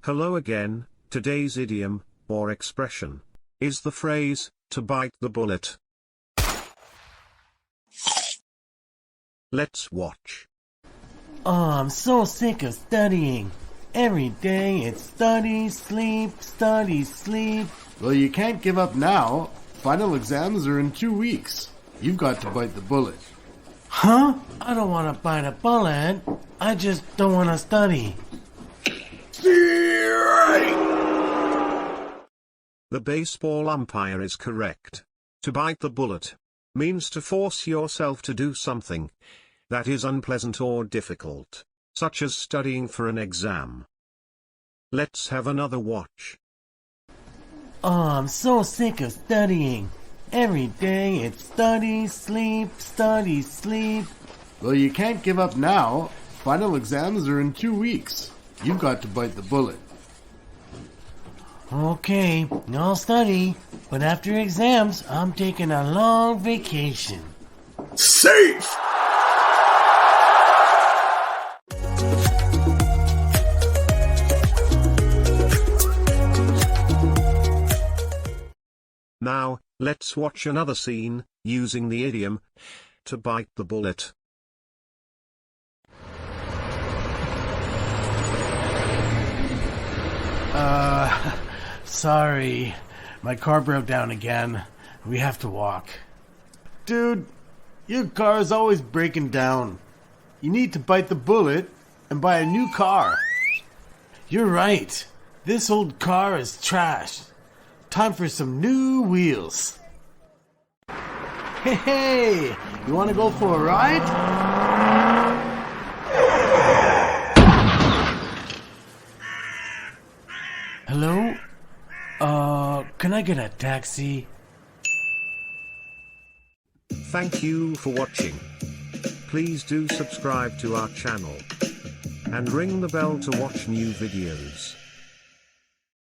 Hello again. Today's idiom, or expression, is the phrase, to bite the bullet. Let's watch. Oh, I'm so sick of studying. Every day it's study, sleep, study, sleep. Well, you can't give up now. Final exams are in 2 weeks. You've got to bite the bullet. Huh? I don't want to bite a bullet. I just don't want to study. The baseball umpire is correct. To bite the bullet means to force yourself to do something that is unpleasant or difficult, such as studying for an exam. Let's have another watch. Oh, I'm so sick of studying. Every day it's study, sleep, study, sleep. Well, you can't give up now. Final exams are in 2 weeks. You've got to bite the bullet. Okay, I'll study, but after exams, I'm taking a long vacation. Safe! Now, let's watch another scene, using the idiom, to bite the bullet. Sorry. My car broke down again. We have to walk. Dude, your car is always breaking down. You need to bite the bullet and buy a new car. You're right. This old car is trash. Time for some new wheels. Hey, you want to go for a ride? Hello? Can I get a taxi? Thank you for watching. Please do subscribe to our channel and ring the bell to watch new videos.